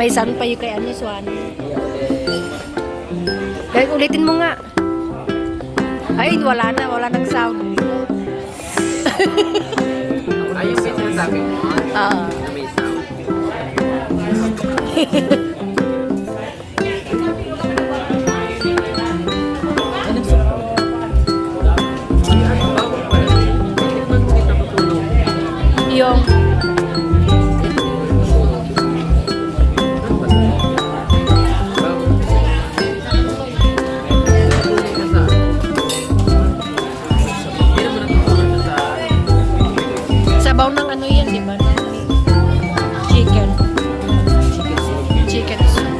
May sound pa yung kay ano, Swan. Dahil ulitin mo nga. Ay, wala nang sound. Ay, yung may sinasabi mo, Oo. na may sound. Yung sabaw ng ano yan, di ba? Chicken. Chicken soup.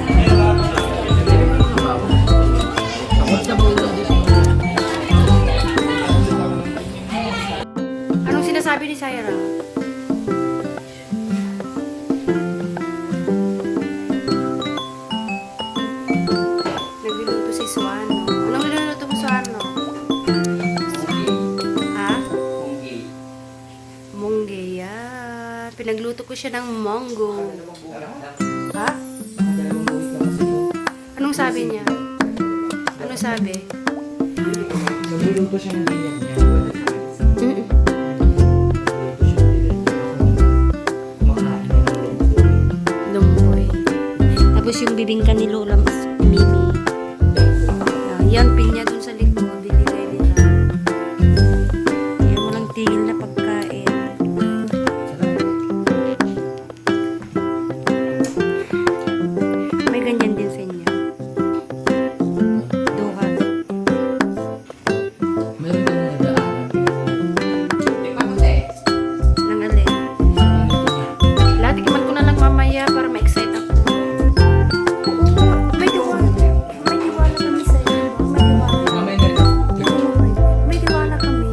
Anong sinasabi ni Syra? Nagluluto si Swan. Anong niluluto mo, Swan? No? Ha? Mungge, yan. Pinagluto ko siya ng monggo. Ha? Anong sabi niya? Anong sabi? Nagluluto siya ng ganyan niya. Mm-mm. Kumakain na ng lumpo. Lumboy. Tapos yung bibingka ni Lola Mas Mimi. Yan, pinya dun sa likod. Binigay nila. Yan, walang tigil na pagkain. May ganyan din sa inyo. Duhat. Meron kang nadaanan. Nang alin. Lahat, ikiman ko na lang mamaya para ma-excite ako. May tiwala. May tiwala kami sa iyo. May tiwala. Mamaya na rin. May tiwala kami.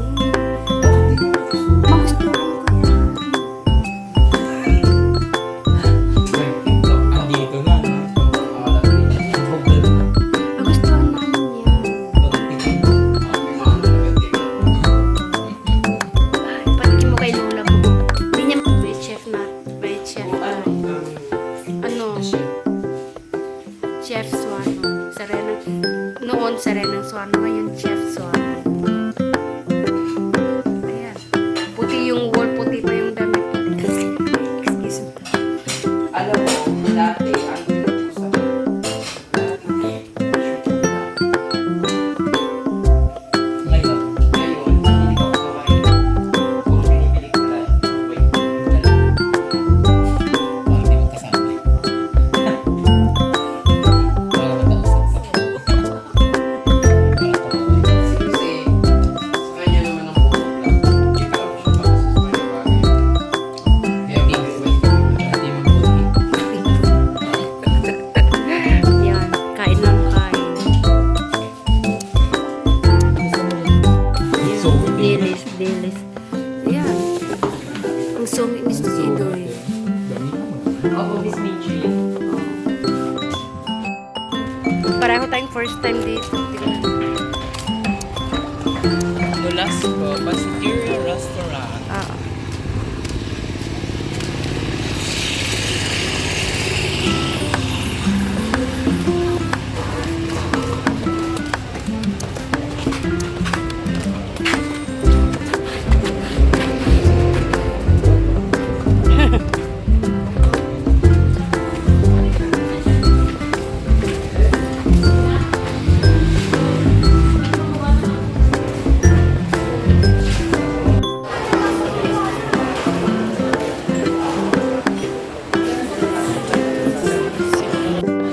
Magustuhan ko yan. Andito na. Magustuhan namin yan. Ay, patikin mo kay Lola mo. Hindi niya may chef na. May chef na. Ano? Chef Suano. Serena. Noon, Serena Suano. Ngayon, Chef Suano. Ayan. Puti yung wall. Puti pa yung damit. Puti. Excuse me. Alam mo, dati, ang gusto ko Ngayon. ngayon, hindi ko kumain. Kung pinipili ko lang, wait, dala. Parang di magkasama. Parang Kasi, sa kanya naman ang bukod lang. Hindi ko lang siya para sa kanya bagay. Kaya wait. Yan. Kain ng kain. Dilis. Dilis. Ayan. Ang song ni Idoy. Oo, Miss Michi. Pareho tayong first time dito. Tingnan. Nolasco Basqueria Restaurant. Ah.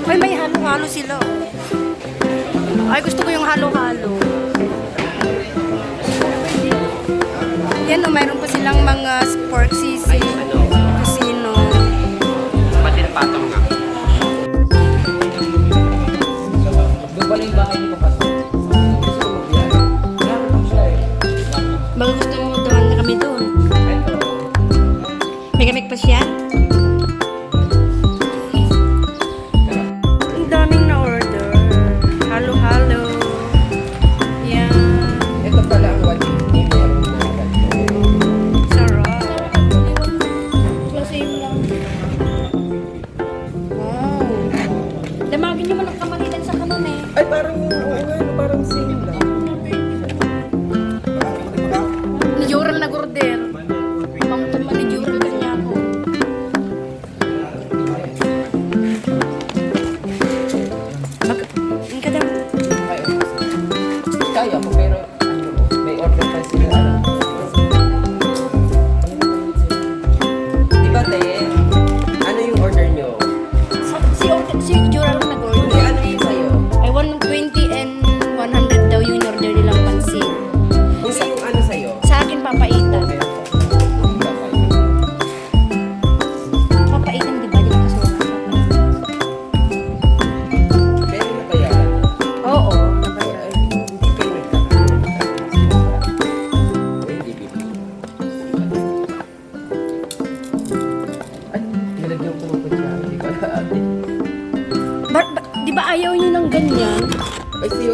Ay, may halo-halo sila. Oh. Ay, gusto ko yung halo-halo. Yan, oh, mayroon pa silang mga pork sisig, kusino. Pati na patong nga. Doon pala yung bahay ni Kapatid. Gusto ko magbiyahe. Meron lang siya eh. Baka gusto mo doon na kami doon. May kamig pa siya? Ang daming na-order. Halo-halo. Yan. Ito pala ang one hindi meron na ganito. Sarap. Wow.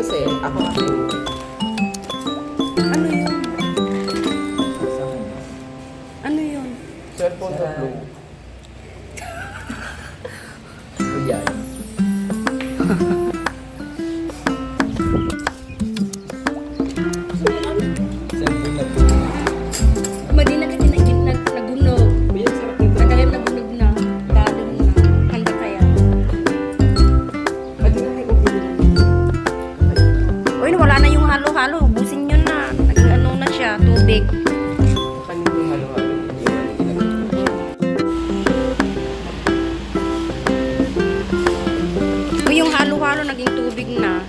Jose, ako kasi. Ano yun? Ano yun? Cellphone na blue. Ayan. Cellphone na po. Madi na kasi nagunog. May sarap nito. Nagkalim nagunog na. Dalo na. Handa kaya. Pwede na kayo pili. Uy, wala na yung halo-halo. Ubusin nyo na. Naging ano na siya, tubig. Kanin yung halo-halo. Uy, yung halo-halo naging tubig na.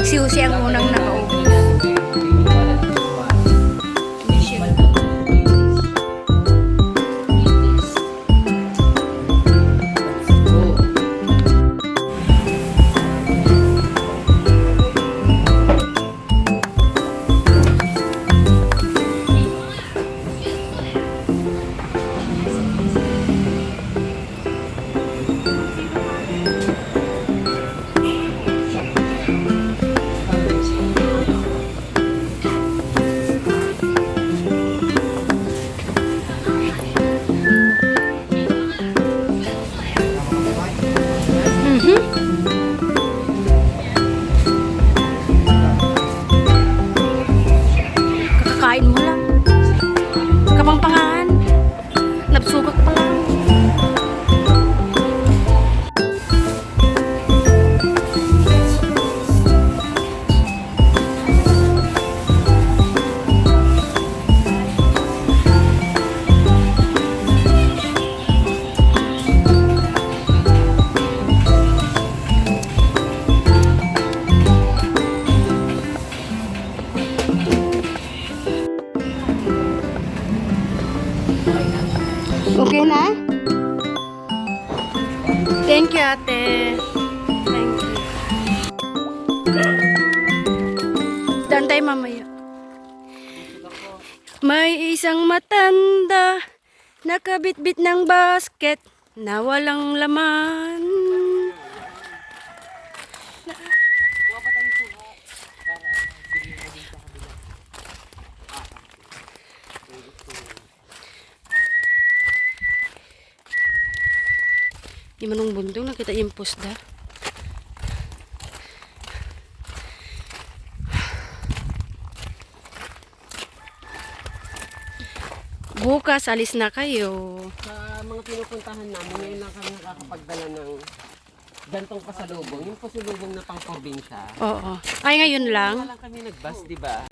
Si Jose ang unang nakaupo. Kakakain mo lang. Kapangpangan. Napsugak pa lang. Okay na? Thank you, ate. Thank you. Daan tayo mamaya. May isang matanda nakabitbit ng basket na walang laman. Di manong bundong nakita yung pusda. Bukas alis na kayo. Sa mga pinupuntahan namin, ngayon lang kami nakakapagdala ng gantong pasalubong. Yung pasalubong na pang probinsya. Oo. Ay, ngayon lang. Wala lang kami nag-bus, di ba?